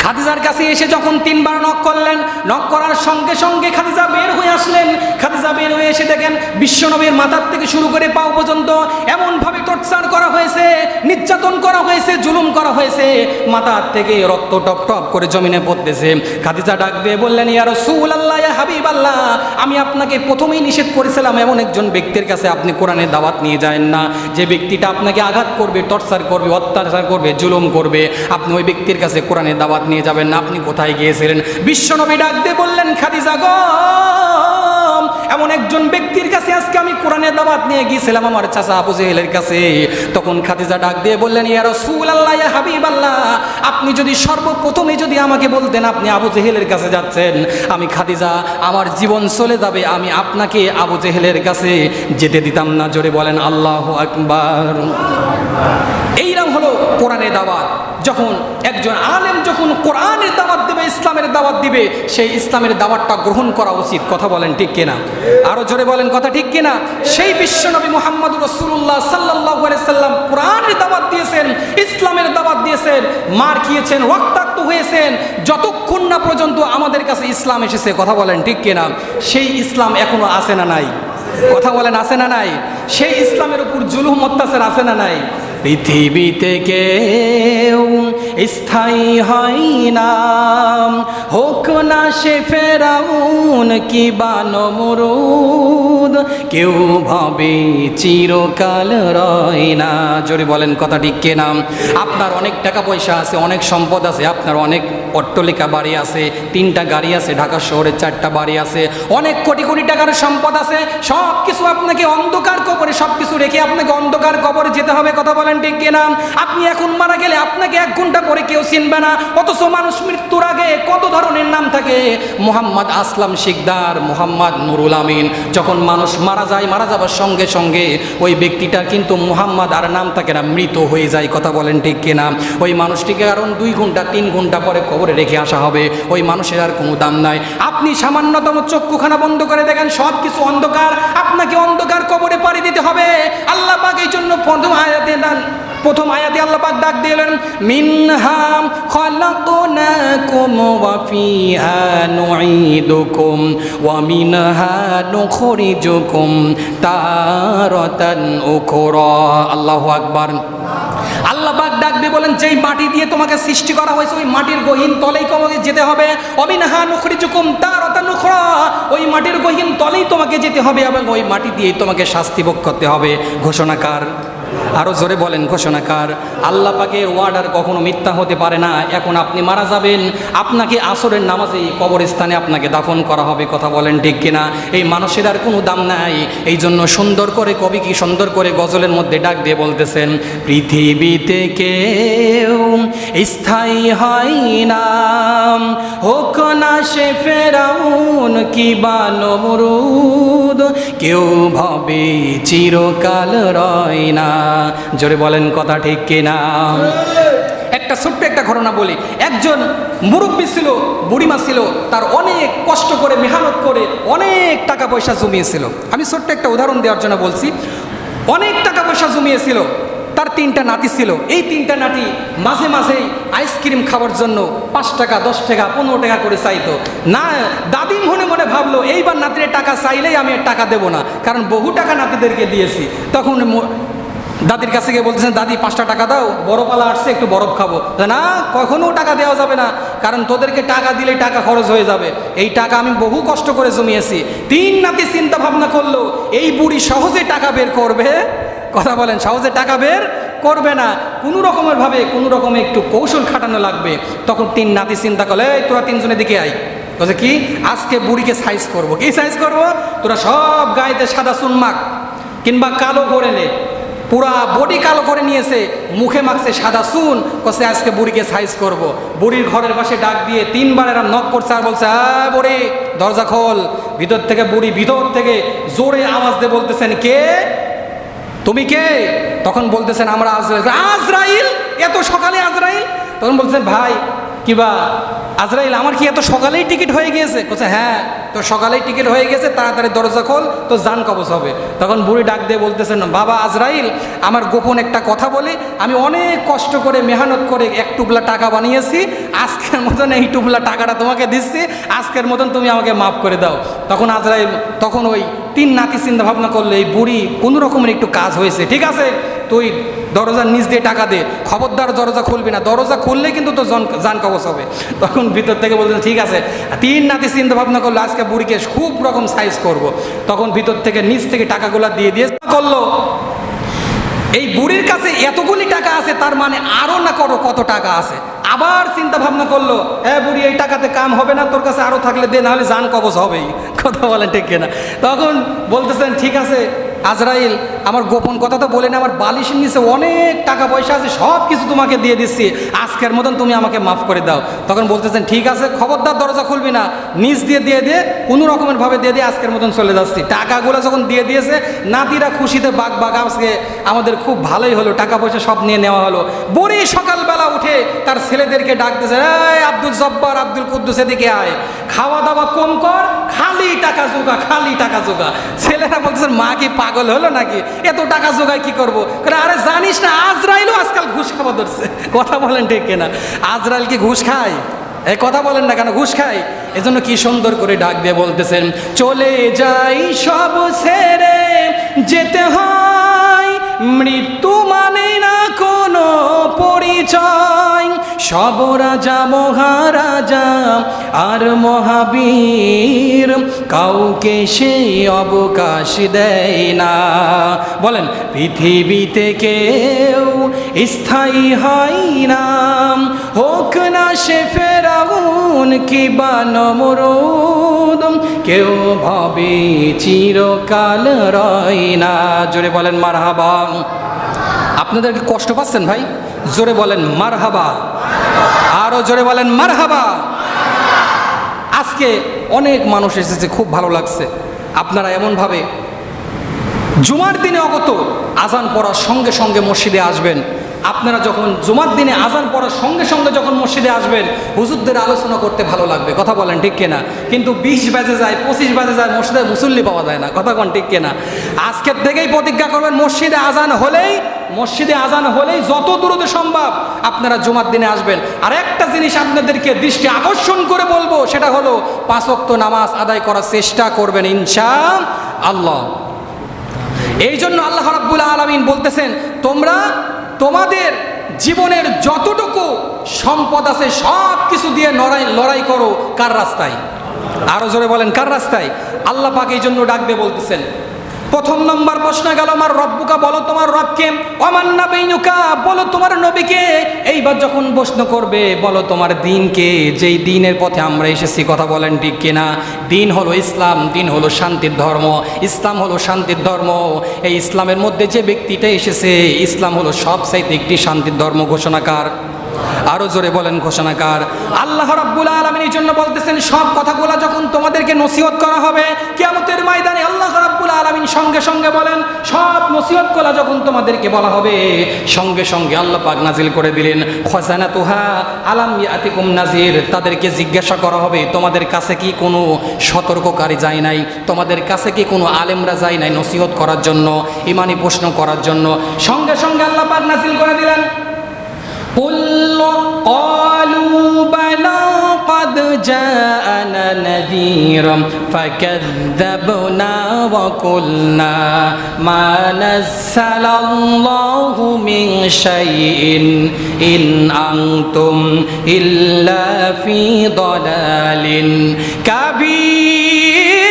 খাদিজার কাছে এসে যখন 3 বার নক করলেন, নক করার সঙ্গে সঙ্গে খাদিজা বের হয়ে আসলেন। খাদিজা বের হয়ে এসে দেখেন বিশ্বনবীর মাথার থেকে শুরু করে পাও পর্যন্ত এমনভাবে টর্চার করা হয়েছে, নির্যাতন করা হয়েছে, জুলুম করা হয়েছে, মাথার থেকে রক্ত টপ টপ করে জমিনে পড়তেছে। খাদিজা ডাক দিয়ে বললেন, ইয়া রাসূলুল্লাহ, ইয়া হাবিবাল্লাহ, আমি আপনাকে প্রথমেই নিষেধ করেছিলাম এমন একজন ব্যক্তির কাছে আপনি কোরআনের দাওয়াত নিয়ে যাবেন না, যে ব্যক্তিটা আপনাকে আঘাত করবে, টর্চার করবে, অত্যাচার করবে, জুলুম করবে, আপনি ওই ব্যক্তির কাছে কোরআনের দাওয়াত নিয়ে যাবেন না। আপনি কোথায় গিয়েছিলেন? বিশ্বনবী ডাক দিয়ে বললেন, খাদিজা গো, এমন একজন ব্যক্তির কাছে আজকে আমি কোরআনের দাওয়াত নিয়ে গিয়েছিলাম, আমার চাচা আবু জেহেলের কাছে। তখন খাদিজা ডাক দিয়ে বললেন, ইয়া রাসূলুল্লাহ, ইয়া হাবিবাল্লাহ, আপনি যদি সর্বপ্রথমে যদি আমাকে বলতেন আপনি আবু জেহেলের কাছে যাচ্ছেন, আমি খাদিজা, আমার জীবন চলে যাবে, আমি আপনাকে আবু জেহেলের কাছে যেতে দিতাম না। জোরে বলেন আল্লাহু আকবার। এইরকম হলো কোরআনের দাওয়াত। যখন একজন আলেম যখন কোরআনের দাওয়াত দেবে, ইসলামের দাওয়াত দিবে, সেই ইসলামের দাওয়াতটা গ্রহণ করা উচিত। কথা বলেন ঠিক কিনা? আরো জোরে বলেন কথা ঠিক কিনা? সেই বিশ্বনবী মুহাম্মদুর রাসূলুল্লাহ সাল্লাল্লাহু আলাইহি সাল্লাম কোরআনের দাওয়াত দিয়েছেন, ইসলামের দাওয়াত দিয়েছেন, মার খেয়েছেন, রক্তাক্ত হয়েছেন, যতক্ষণ না পর্যন্ত আমাদের কাছে ইসলাম এসেছে। কথা বলেন ঠিক কিনা? সেই ইসলাম এখনো আছে না নাই? কথা বলেন আছে না নাই? সেই ইসলামের উপর জুলুম অত্যাচার আছে না নাই? পৃথিবীতে কেউ স্থায়ী হয় না, হোক না সে ফেরাউন কি বা নমরুদ, কেউ ভাবে চিরকাল রয় না। জোরে বলেন কথা ঠিক কিনা? আপনার অনেক টাকা পয়সা আছে, অনেক সম্পদ আছে, আপনার অনেক অট্টালিকা বাড়ি আছে, 3টা গাড়ি আছে, ঢাকা শহরে 4টা বাড়ি আছে, অনেক কোটি কোটি টাকার সম্পদ আছে, সব কিছু আপনাকে অন্ধকার কবরে, সব কিছু রেখে আপনাকে অন্ধকার কবরে যেতে হবে। কথা বলেন ঠিক কিনা? আপনি এখন মারা গেলে আপনাকে 1 ঘন্টা পরে কেউ চিনবে না, অথচ মানুষ মৃত্যুর আগে কত ধরনের নাম থাকে। মোহাম্মদ আসলাম শিকদার, মোহাম্মদ নুরুল আমিন। যখন মানুষ মারা যায়, মারা যাবার সঙ্গে সঙ্গে ওই ব্যক্তিটার কিন্তু মোহাম্মদ আর নাম থাকে না, মৃত হয়ে যায়। কথা বলেন ঠিক কিনা? ওই মানুষটিকে কারণ 2 ঘন্টা 3 ঘন্টা পরে কবরে রেখে আসা হবে, ওই মানুষের আর কোনো দাম নাই। আপনি সামান্যতম চক্ষুখানা বন্ধ করে দেখেন, সব কিছু অন্ধকার, আপনাকে অন্ধকার কবরে পাড়ি দিতে হবে। আল্লাহ পাক এই জন্য প্রথম আয়াতে আল্লাহ পাক ডাক দিলেন, মিনহা খালাকনাকুম ওয়া ফিহা নুঈদুকুম ওয়া মিনহা নুখরিজুকুম তারাতান উখরা। আল্লাহু আকবার। আল্লাহ পাক ডাক দিয়ে বলেন, যেই মাটি দিয়ে তোমাকে সৃষ্টি করা হয়েছে ওই মাটির গহীন তলেই তোমাকে যেতে হবে। অমিনহা নুখরিজুকুম তারাতান উখরা, ওই মাটির গহীন তলেই তোমাকে যেতে হবে এবং ওই মাটি দিয়েই তোমাকে শাস্তি ভোগ করতে হবে। ঘোষণাকার, আরো জোরে বলেন ঘোষণাকার। আল্লাহ পাকের ওয়ার্ডার কখনো মিথ্যা হতে পারে না। এখন আপনি মারা যাবেন, আপনাকে আসরের নামাজে কবরস্থানে আপনাকে দাফন করা হবে। কথা বলেন ঠিক কিনা? এই মানুষের আর কোনো দাম নাই। এই জন্য সুন্দর করে কবি কি সুন্দর করে গজলের মধ্যে ডাক দিয়ে বলতেছেন, পৃথিবীতে কেউ স্থায়ী হয় না, হোক না সে ফেরাউন কি বা নমরুদ, কেউ ভাবে চিরকাল রয় না। জোরে বলেন কথা ঠিক কিনা? একটা ছোট্ট একটা ঘটনা বলি। একজন মুরব্বী ছিল, বুড়িমা ছিল, তার অনেক কষ্ট করে মেহনত করে অনেক টাকা পয়সা জমিয়েছিল। আমি ছোট্ট একটা উদাহরণ দেওয়ার জন্য বলছি। অনেক টাকা পয়সা জমিয়েছিল, তার 3টা নাতি ছিল। এই 3টা নাতি মাঝে মাঝেই আইসক্রিম খাওয়ার জন্য 5 টাকা 10 টাকা 15 টাকা করে চাইতো না। দাদি মনে মনে ভাবলো, এইবার নাতির টাকা চাইলেই আমি টাকা দেবো না, কারণ বহু টাকা নাতিদেরকে দিয়েছি। তখন দাদির কাছে গিয়ে বলতেছেন, দাদি 5টা টাকা দাও, বড় পালা আসছে, একটু বরফ খাবো। না, কখনো টাকা দেওয়া যাবে না, কারণ তোদেরকে টাকা দিলে টাকা খরচ হয়ে যাবে। এই টাকা আমি বহু কষ্ট করে জমিয়েছি। 3 নাতি চিন্তা ভাবনা করলো, এই বুড়ি সহজে টাকা বের করবে। কথা বলেন, সহজে টাকা বের করবে না, কোনো রকমের ভাবে কোনো রকমে একটু কৌশল খাটানো লাগবে। তখন 3 নাতি চিন্তা করলে, এই তোরা 3 জনের দিকে আয়। বলছে কি, আজকে বুড়িকে সাইজ করবো। কি সাইজ করবো? তোরা সব গায়েতে সাদা চুন মাখ, কিংবা কালো করে নে। পুরা বডি কালো করে নিয়েছে, মুখে মাখছে সাদা চুন, কছে আজকে বুড়িকে সাইজ করব। বুড়ির ঘরের পাশে ডাক দিয়ে 3 বার এরম নক করছে আর বলছে, বুড়ি দরজা খোল। ভিতর থেকে বুড়ি ভিতর থেকে জোরে আওয়াজ দিয়ে বলতেছেন, কে? তুমি কে? তখন বলতেছেন, আমরা আজরাইল। আজরাইল? এত সকালে আজরাইল? তখন বলছেন, ভাই কিবা আজরাইল, আমার কি এত সকালেই টিকিট হয়ে গিয়েছে? বলছে, হ্যাঁ তোর সকালেই টিকিট হয়ে গেছে, তাড়াতাড়ি দরজা খোল, তো জান কবজ হবে। তখন বুড়ি ডাক দিয়ে বলতেছেন, বাবা আজরাইল, আমার গোপন একটা কথা বলি, আমি অনেক কষ্ট করে মেহনত করে 1 টুকলা টাকা বানিয়েছি, আজকের মতন এই টুকলা টাকাটা তোমাকে দিচ্ছি, আজকের মতন তুমি আমাকে মাফ করে দাও। তখন আজরাইল, তখন ওই 3 নাতি চিন্তা ভাবনা করলে, এই বুড়ি কোনো রকমের একটু কাজ হয়েছে, ঠিক আছে তুই দরজার নিচ দিয়ে টাকা দে, খবরদার দরজা খুলবি না, দরজা খুললে কিন্তু তো জান কবজ হবে। তখন ভিতর থেকে বলতেন, ঠিক আছে। 3 নাতি চিন্তা ভাবনা করলো, আজকে বুড়িকে খুব রকম সাইজ করব। তখন ভিতর থেকে নিচ থেকে টাকাগুলো দিয়ে করলো, এই বুড়ির কাছে এতগুলি টাকা আছে, তার মানে আরো না কত টাকা আছে। আবার চিন্তা ভাবনা করলো, হ্যাঁ বুড়ি এই টাকাতে কাম হবে না, তোর কাছে আরো থাকলে দে, নাহলে জান কবজ হবেই। কথা বলেন ঠিক কিনা? তখন বলতেছেন, ঠিক আছে আজরাইল, আমার গোপন কথা তো বলে না, আমার বালিশের নিচে অনেক টাকা পয়সা আছে, সব কিছু তোমাকে দিয়ে দিচ্ছি, আজকের মতন তুমি আমাকে মাফ করে দাও। তখন বলতেছেন, ঠিক আছে, খবরদার দরজা খুলবি না, নিচ দিয়ে দিয়ে কোনো রকমের ভাবে দিয়ে আজকের মতন চলে যাচ্ছি। টাকাগুলো যখন দিয়ে দিয়েছে, নাতিরা খুশিতে বাগ আজকে আমাদের খুব ভালোই হলো, টাকা পয়সা সব নিয়ে নেওয়া হলো। বুড়ি সকালবেলা উঠে তার ছেলেদেরকে ডাকতেছে, এই আব্দুল জব্বার, আব্দুল কুদ্দুস, এদিকে আয়, খাওয়া দাওয়া কম কর, খালি টাকা জোগা, খালি টাকা জোগা। ছেলেরা বলতেছেন, মা কি পাগল হলো নাকি, এত টাকা জোগায় কি করবো? আরে জানিস না আজরাইলও আজকাল ঘুষ খাওয়া ধরছে। কথা বলেন ঠিক কিনা? আজরাইল কি ঘুষ খায়? এই কথা বলেন না কেন, ঘুষ খায়। এজন্য কি সুন্দর করে ডাক দিয়ে বলতেছেন, চলে যাই সব ছেড়ে যেতে হয়, মৃত্যু মানে না সব রাজা মহারাজা আর মহাবীর, কাউকে সে অবকাশ দেয় না। বলেন পৃথিবীতে কেউ স্থায়ী হয় না, হোক না সে ফেরাউন কিবা নমরুদ, কেউ ভাবে চিরকাল রয় না। জোরে বলেন মারহাবা। আপনাদের কি কষ্ট পাচ্ছেন ভাই? জোরে বলেন মারহাবা, আরো জোরে বলেন মারহাবা। আজকে অনেক মানুষ এসেছে, খুব ভালো লাগছে। আপনারা এমনভাবে জুমার দিনে অগত আজান পড়ার সঙ্গে সঙ্গে মসজিদে আসবেন। আপনারা যখন জুমার দিনে আজান পড়ার সঙ্গে সঙ্গে যখন মসজিদে আসবেন, হুজুরদের আলোচনা করতে ভালো লাগবে, কথা বলেন ঠিক কিনা? কিন্তু 20 বাজে যায়, 25 বাজে যায়, মসজিদে মুসল্লি পাওয়া যায় না, কথা বলেন ঠিক কিনা? আজকের থেকেই প্রতিজ্ঞা করবেন, মসজিদে আজান হলেই যত দ্রুত সম্ভব আপনারা জুমার দিনে আসবেন। আর একটা জিনিস আপনাদেরকে দৃষ্টি আকর্ষণ করে বলবো, সেটা হলো 5 ওয়াক্ত নামাজ আদায় করার চেষ্টা করবেন ইনশাআল্লাহ। এই জন্য আল্লাহ রাব্বুল আলামিন বলতেছেন, তোমরা তোমাদের জীবনের যতটুকু সম্পদ আছে সব কিছু দিয়ে লড়াই করো। কার রাস্তায়? আরো জোরে বলেন কার রাস্তায়? আল্লাহ পাক এই জন্য ডাক দিয়ে বলতেছেন। প্রথম নম্বর প্রশ্ন গেল আমার রব্বুকা, বলো তোমার রবকে, ওমান নাবিয়ুকা, বলো তোমার নবীকে। এইবার যখন প্রশ্ন করবে, বলো তোমার দিনকে, যেই দিনের পথে আমরা এসেছি, কথা বলেন ঠিক কিনা? দিন হলো ইসলাম, দিন হলো শান্তির ধর্ম, ইসলাম হলো শান্তির ধর্ম। এই ইসলামের মধ্যে যে ব্যক্তিটা এসেছে, ইসলাম হলো সবচাইতে একটি শান্তির ধর্ম। ঘোষণাকার? আরো জোরে বলেন ঘোষণাকার? আল্লাহ রাব্বুল আলামিন এই জন্য বলতেছেন, সব কথাগুলো যখন তোমাদেরকে নসিহত করা হবে কিয়ামতের ময়দানে, আল্লাহ রাব্বুল আলামিন সঙ্গে সঙ্গে বলেন, সব নসিহতগুলো যখন তোমাদেরকে বলা হবে, সঙ্গে সঙ্গে আল্লাহ পাক নাজিল করে দিলেন, খাজানাতুহা আলাম ইয়াতিকুম নাজির। তাদেরকে জিজ্ঞাসা করা হবে, তোমাদের কাছে কি কোনো সতর্ককারী যায় নাই? তোমাদের কাছে কি কোনো আলেমরা যায় নাই নসিহত করার জন্য, ইমানি প্রশ্ন করার জন্য? সঙ্গে সঙ্গে আল্লাহ পাক নাজিল করে দিলেন, قالوا بلى قد جاءنا نذير فكذبنا وقلنا ما نزل الله من شيء إن أنتم إلا في ضلال كبير।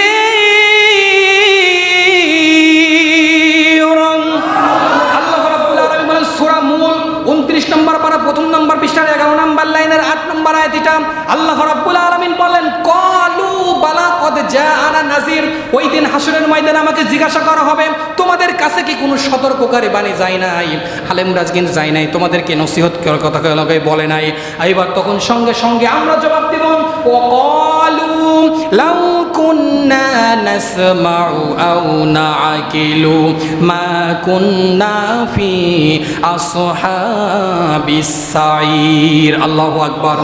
আল্লাহ রাব্বুল আলামিন বলেন, সূরা মূল 29 নম্বর পারা 1 নম্বর পৃষ্ঠার 11 নম্বর লাইনের 8 নম্বর আয়াত এটা। আল্লাহ রাব্বুল আলামিন বলেন, ক্বালু বালা কদ জাআনা নাযির। ওই দিন হাসরের ময়দানে আমাকে জিজ্ঞাসা করা হবে, তোমাদের কাছে কি কোনো সতর্ককারী বাণী যায় নাই? আলেমরা কিন্তু যায় নাই, তোমাদেরকে নসিহত করার কথা বলে নাই। এইবার তখন সঙ্গে সঙ্গে আমরা জবাব দেব, ওয়াকালু লাউ কুন্না নাসমাউ আও নাআকিলু মা কুন্না ফি আসহাবিস সাইর। আল্লাহু আকবার।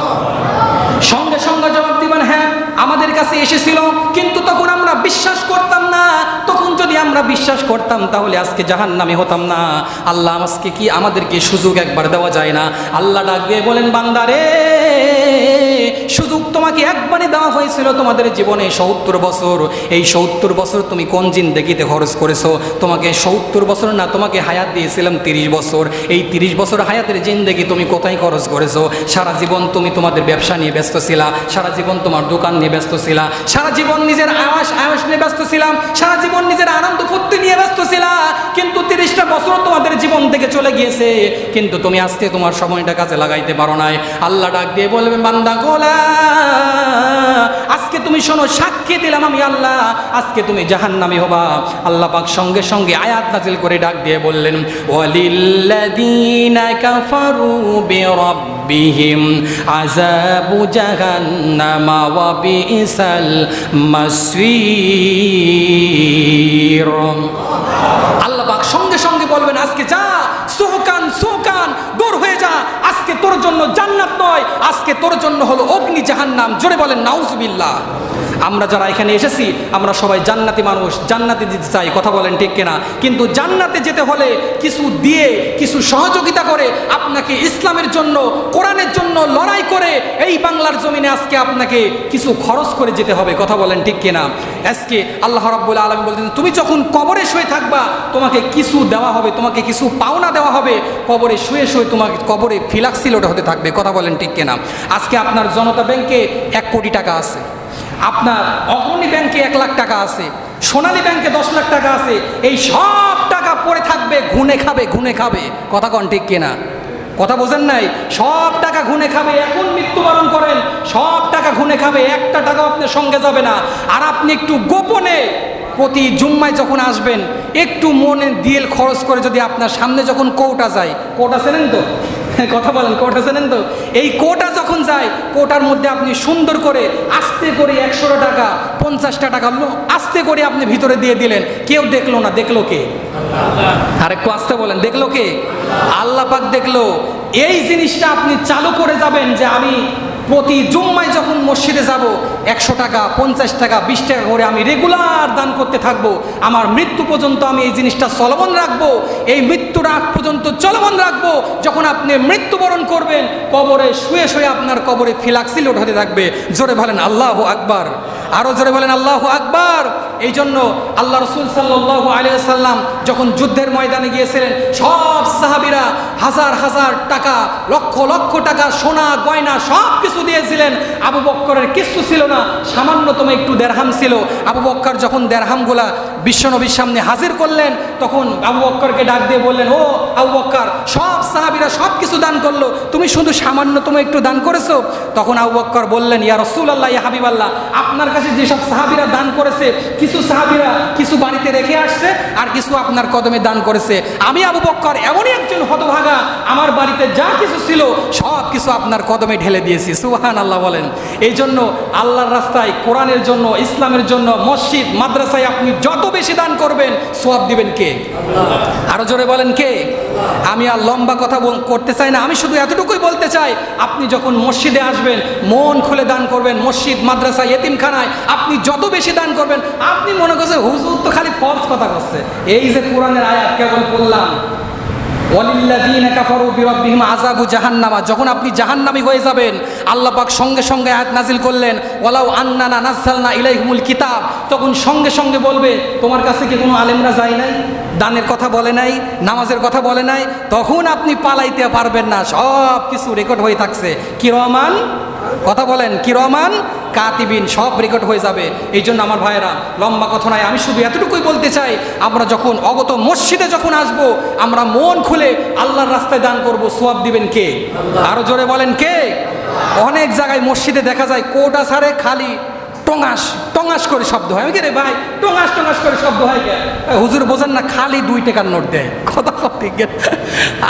সঙ্গে সঙ্গে জবাব দিবেন, হ্যাঁ আমাদের কাছে এসেছিল, কিন্তু তখন আমরা বিশ্বাস করতাম না। তখন যদি আমরা বিশ্বাস করতাম তাহলে আজকে জাহান্নামে হতাম না। আল্লাহ আজকে কি আমাদেরকে সুযোগ একবার দেওয়া যায় না? আল্লাহ ডাক দিয়ে বলেন, বান্দারে, সুযোগ তোমাকে একবারই দেওয়া হয়েছিল তোমাদের জীবনে 70 বছর। এই 70 বছর তুমি কোন জিন্দেগিতে খরচ করেছো? তোমাকে 70 বছর না, তোমাকে হায়াত দিয়েছিলাম 30 বছর। এই 30 বছর হায়াতের জিন্দেগি তুমি কোথায় খরচ করেছো? সারা জীবন তুমি তোমাদের ব্যবসা নিয়ে ব্যস্ত ছিলা, সারা জীবন তোমার দোকান নিয়ে ব্যস্ত ছিলা, সারা জীবন নিজের আয়াস নিয়ে ব্যস্ত ছিলাম, সারা জীবন নিজের আনন্দ ফুর্তি নিয়ে ব্যস্ত ছিলা। কিন্তু 30টা বছর তোমাদের জীবন থেকে চলে গিয়েছে, কিন্তু তুমি আজকে তোমার সময়টা কাজে লাগাইতে পারো নাই। আল্লাহ ডাক দিয়ে বলবে, বান্দা গোলা, আজকে তুমি শোনো, সাক্ষী দিলাম আমি আল্লাহ, আজকে তুমি জাহান্নামে হবা। আল্লাহ পাক সঙ্গে সঙ্গে আয়াত নাজিল করে ডাক দিয়ে বললেন, ওয়ালিল্লাযীনা কাফারু বিরাব্বিহিম আযাবু জাহান্নামা ওয়া বিইসাল মাসীর। আল্লাহ পাক সঙ্গে সঙ্গে বলবেন, আজকে যা, সুহকান দূর হয়ে যা, আজকে তোর জন্য জান্নাত নয়, আজকে তোর জন্য হলো অগ্নি জাহান্নাম। জোরে বলেন নাউজুবিল্লাহ। আমরা যারা এখানে এসেছি, আমরা সবাই জান্নাতি মানুষ, জান্নাতে যেতে চাই, কথা বলেন ঠিক কিনা? কিন্তু জান্নাতে যেতে হলে কিছু দিয়ে, কিছু সহযোগিতা করে, আপনাকে ইসলামের জন্য, কোরআনের জন্য লড়াই করে এই বাংলার জমিনে আজকে আপনাকে কিছু খরচ করে যেতে হবে, কথা বলেন ঠিক কিনা? আজকে আল্লাহ রাব্বুল আলামিন বলতেন, তুমি যখন কবরে শুয়ে থাকবা, তোমাকে কিছু দেওয়া হবে, তোমাকে কিছু পাওনা দেওয়া হবে। কবরে শুয়ে শুয়ে তোমাকে কবরে ফিলাক্স ফ্ল্যাক্সিলোড হতে থাকবে। কথা বলেন ঠিক কিনা? আজকে আপনার জনতা ব্যাংকে 1 কোটি টাকা আছে, আপনার অগ্রণী ব্যাংকে 1 লাখ টাকা আছে, সোনালী ব্যাংকে 10 লাখ টাকা আছে। এই সব টাকা পড়ে থাকবে, ঘুনে খাবে, ঘুনে খাবে। কথা কন ঠিক কিনা? কথা বোঝেন নাই? সব টাকা ঘুনে খাবে। এখন মৃত্যুবরণ করেন, সব টাকা ঘুনে খাবে, একটা টাকাও আপনার সঙ্গে যাবে না। আর আপনি একটু গোপনে প্রতি জুম্মায় যখন আসবেন, একটু মনে দিল খরচ করে যদি আপনার সামনে যখন কোটা যায়, কোটা চেনেন তো? কথা বলেন, কোটা চেনেন তো? এই কোটা যখন যায়, কোটার মধ্যে আপনি সুন্দর করে আস্তে করে 100 টাকা 50টা টাকা আস্তে করে আপনি ভিতরে দিয়ে দিলেন, কেউ দেখলো না। দেখলো কে? আর একটু আস্তে বলেন, দেখলো কে? আল্লাহ পাক দেখলো। এই জিনিসটা আপনি চালু করে যাবেন যে আমি প্রতি জুম্মায় যখন মসজিদে যাব 100 টাকা 50 টাকা 20 টাকা করে আমি রেগুলার দান করতে থাকবো। আমার মৃত্যু পর্যন্ত আমি এই জিনিসটা চলমান রাখবো, এই মৃত্যুর আগ পর্যন্ত চলমান রাখবো। যখন আপনি মৃত্যুবরণ করবেন, কবরে শুয়ে শুয়ে আপনার কবরে ফ্ল্যাক্সিলোড হতে থাকবে। জোরে বলেন আল্লাহু আকবার, আরো জোরে বলেন আল্লাহু আকবার। এই জন্য আল্লাহ রাসূল সাল্লাল্লাহু আলাইহি ওয়াসাল্লাম যখন যুদ্ধের ময়দানে গিয়েছিলেন, সব সাহাবীরা হাজার হাজার টাকা, লক্ষ লক্ষ টাকা, সোনা গয়না সব কিছু দিয়েছিলেন। আবু বক্করের কিছু ছিল না, সামান্যতম একটু দেরহাম ছিল। আবু বক্কর যখন দেরহামগুলা বিশ্বনবীর সামনে হাজির করলেন, তখন আবু বক্করকে ডাক দিয়ে বললেন, ও আবু বক্কর, সব সাহাবীরা সব কিছু দান করলো, তুমি শুধু সামান্যতম একটু দান করেছো। তখন আবু বক্কর বললেন, ইয়া রাসূলুল্লাহ, ইয়া হাবিবাল্লাহ, আপনার কাছে যেসব সাহাবীরা দান করেছে, কিছু সাহাবীরা কিছু বাড়িতে রেখে আসছে, আর কিছু আপনার কদমে দান করেছে। আমি আবু বক্কর এমনই একজন হতভাগা, আমার বাড়িতে যা কিছু ছিল সব কিছু আপনার কদমে ঢেলে দিয়েছি। সুবহানাল্লাহ বলেন। এই জন্য আল্লাহর রাস্তায়, কোরআনের জন্য, ইসলামের জন্য, মসজিদ মাদ্রাসায় আপনি যত বেশি দান করবেন, সওয়াব দিবেন কে? আরো জোরে বলেন কে? আমি আর লম্বা কথা করতে চাই না, আমি শুধু এতটুকুই বলতে চাই, আপনি যখন মসজিদে আসবেন মন খুলে দান করবেন। মসজিদ মাদ্রাসা এতিমখানায় আপনি যত বেশি দান করবেন, আপনি মনে করছেন হুজুর তো খালি ফরজ কথা করছে। এই যে কোরআনের আয়াত কেবল পড়লাম, ওয়ালিল্লাযীনা কাফারু বিরাব্বিহিম আযাবু জাহান্নামা, যখন আপনি জাহান্নামী হয়ে যাবেন, আল্লাহ পাক সঙ্গে সঙ্গে আয়াত নাজিল করলেন, ওয়ালাউ আন্নানা নাযালনা ইলাইহিমুল কিতাব, তখন সঙ্গে সঙ্গে বলবে, তোমার কাছে কি কোনো আলেমরা যায় নাই, দানের কথা বলে নাই, নামাজের কথা বলে নাই? তখন আপনি পালাইতে পারবেন না, সব কিছু রেকর্ড হয়ে থাকছে। কিরমান, কথা বলেন, কিরমান কাতিবিন, সব রেকর্ড হয়ে যাবে। এই জন্য আমার ভাইয়েরা, লম্বা কথা নয়, আমি শুধু এতটুকুই বলতে চাই, আমরা যখন অগত মসজিদে যখন আসব, আমরা মন খুলে আল্লাহর রাস্তায় দান করব। সওয়াব দিবেন কে? আরো জোরে বলেন কে? অনেক জায়গায় মসজিদে দেখা যায় কোটা ছাড়ে খালি টঙাস টঙাস করে শব্দ হয়। আমি কে রে ভাই, টঙাস টঙাস করে শব্দ হয় কে? হুজুর বোঝেন না, খালি 2 টাকার নোট দেয়। কথা ঠিক,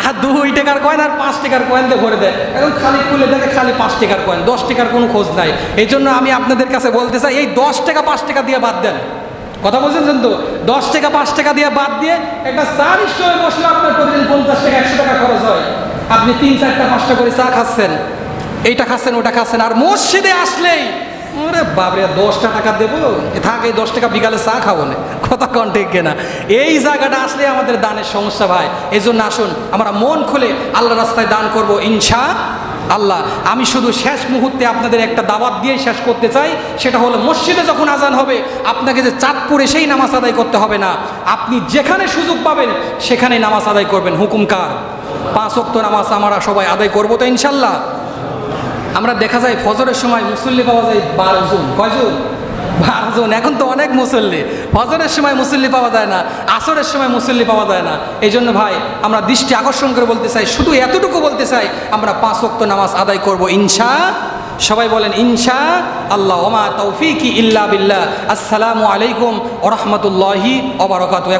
আর 2 টাকার কয়েন আর 5 টাকার কয়েন দিয়ে ভরে দেয়। এখন খালি খুলে দেখে খালি 5 টাকার কয়েন, 10 টাকার কোনো খোঁজ নাই। এই জন্য আমি আপনাদের কাছে বলতে চাই, এই 10 টাকা 5 টাকা দিয়ে বাদ দেন। কথা বলছেন তো? 10 টাকা 5 টাকা দিয়ে বাদ দিয়ে একটা চার স্টলে বসলে আপনার প্রতিদিন 50 টাকা 100 টাকা খরচ হয়। আপনি 3 4টা 5টা করে চা খাচ্ছেন, এইটা খাচ্ছেন ওটা খাচ্ছেন, আর মসজিদে আসলেই ওরে বাবরে 10টা টাকা দেবো, থাকে 10 টাকা বিকালে চা খাবো না। কথা কন ঠিক কিনা? এই জায়গাটা আসলে আমাদের দানের সমস্যা ভাই। এই জন্য আসুন আমরা মন খুলে আল্লাহ রাস্তায় দান করব ইনশাআল্লাহ। আমি শুধু শেষ মুহূর্তে আপনাদের একটা দাওয়াত দিয়ে শেষ করতে চাই, সেটা হলো মসজিদে যখন আজান হবে, আপনাকে যে চাঁদপুর এসেই নামাজ আদায় করতে হবে না, আপনি যেখানে সুযোগ পাবেন সেখানে নামাজ আদায় করবেন। হুকুম কার? 5 ওয়াক্ত নামাজ আমরা সবাই আদায় করবো তো ইনশাআল্লাহ। আমরা দেখা যায় ফজরের সময় মুসল্লি পাওয়া যায় 12 জন। কয়জন? 12 জন। এখন তো অনেক মুসল্লি, ফজরের সময় মুসল্লি পাওয়া যায় না, আসরের সময় মুসল্লি পাওয়া যায় না। এই জন্য ভাই আমরা দৃষ্টি আকর্ষণ করে বলতে চাই, শুধু এতটুকু বলতে চাই, আমরা 5 ওয়াক্ত নামাজ আদায় করব সবাই বলেন ইনশাআল্লাহ। ওমা তৌফিকি ইল্লা বিল্লাহ। আসসালামু আলাইকুম ওয়া রাহমাতুল্লাহি ওয়া বারাকাতুহু।